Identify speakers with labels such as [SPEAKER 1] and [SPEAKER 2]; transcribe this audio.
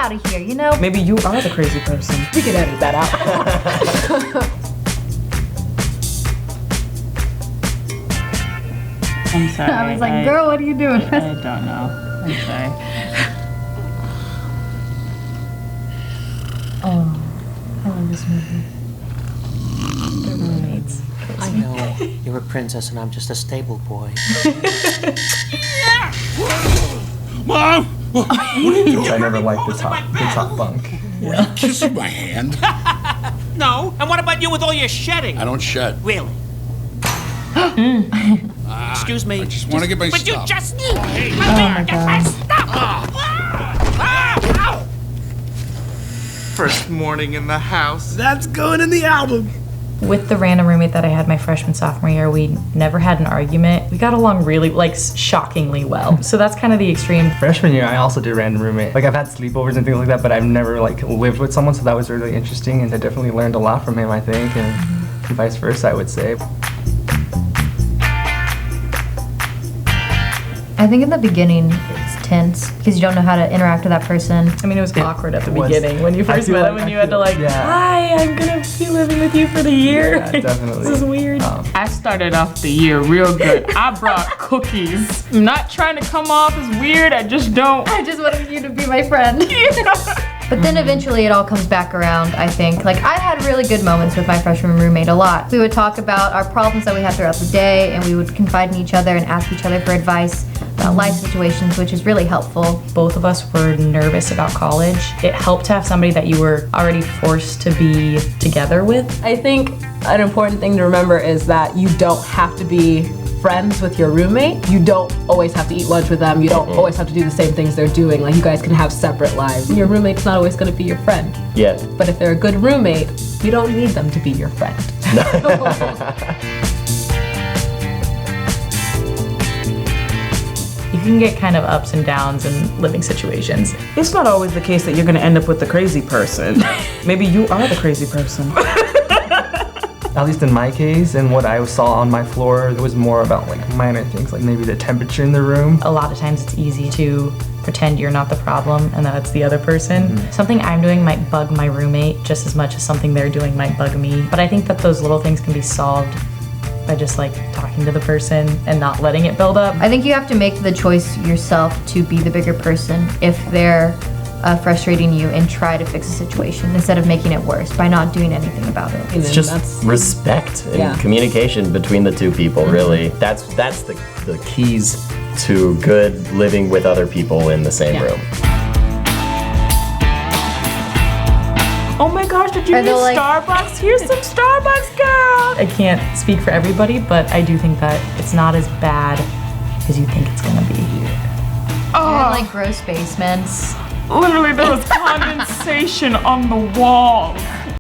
[SPEAKER 1] out of here, you know?
[SPEAKER 2] Maybe you are the crazy person.
[SPEAKER 3] We can edit that out.
[SPEAKER 2] I'm sorry.
[SPEAKER 1] I was like, girl, what are you doing?
[SPEAKER 2] I don't know. I'm sorry.
[SPEAKER 1] Oh, I love this movie. The roommates.
[SPEAKER 4] I know. You're a princess and I'm just a stable boy.
[SPEAKER 5] Mom! What are you doing?
[SPEAKER 6] I never liked the top bunk.
[SPEAKER 5] Were you kissing my hand?
[SPEAKER 4] No. And what about you with all your shedding?
[SPEAKER 5] I don't shed.
[SPEAKER 4] Really? Excuse me.
[SPEAKER 5] I just want to get my
[SPEAKER 4] But
[SPEAKER 5] stuff.
[SPEAKER 4] you just...
[SPEAKER 1] Oh my god.
[SPEAKER 7] First morning in the house. That's going in the album.
[SPEAKER 1] With the random roommate that I had my freshman, sophomore year, we never had an argument. We got along really, like, shockingly well. So that's kind of the extreme.
[SPEAKER 6] Freshman year, I also did random roommate. Like, I've had sleepovers and things like that, but I've never, like, lived with someone, so that was really interesting, and I definitely learned a lot from him, I think, and vice versa, I would say.
[SPEAKER 1] I think in the beginning, it's tense because you don't know how to interact with that person. I mean, it was awkward at the beginning when you first met him and you had to like, hi, I'm gonna be living with you for the year.
[SPEAKER 6] Yeah, definitely.
[SPEAKER 1] This is weird.
[SPEAKER 2] I started off the year real good. I brought cookies. I'm not trying to come off as weird, I just don't.
[SPEAKER 1] I just wanted you to be my friend. But then eventually it all comes back around, I think. Like, I had really good moments with my freshman roommate a lot. We would talk about our problems that we had throughout the day, and we would confide in each other and ask each other for advice about life situations, which is really helpful. Both of us were nervous about college. It helped to have somebody that you were already forced to be together with.
[SPEAKER 3] I think an important thing to remember is that you don't have to be friends with your roommate. You don't always have to eat lunch with them. You don't always have to do the same things they're doing. Like, you guys can have separate lives. Your roommate's not always going to be your friend.
[SPEAKER 8] Yeah.
[SPEAKER 3] But if they're a good roommate, you don't need them to be your friend.
[SPEAKER 1] You can get kind of ups and downs in living situations.
[SPEAKER 2] It's not always the case that you're gonna end up with the crazy person. Maybe you are the crazy person.
[SPEAKER 6] At least in my case, and what I saw on my floor, it was more about like minor things, like maybe the temperature in the room.
[SPEAKER 1] A lot of times it's easy to pretend you're not the problem and that it's the other person. Something I'm doing might bug my roommate just as much as something they're doing might bug me. But I think that those little things can be solved by just like talking to the person and not letting it build up. I think you have to make the choice yourself to be the bigger person if they're frustrating you, and try to fix the situation instead of making it worse by not doing anything about it.
[SPEAKER 8] It's just respect and communication between the two people, really. That's the keys to good living with other people in the same room.
[SPEAKER 2] Oh my gosh, did you need Starbucks? Here's some Starbucks, girl!
[SPEAKER 1] I can't speak for everybody, but I do think that it's not as bad as you think it's gonna be.
[SPEAKER 2] Oh,
[SPEAKER 1] Like gross basements.
[SPEAKER 2] literally there was condensation on the wall.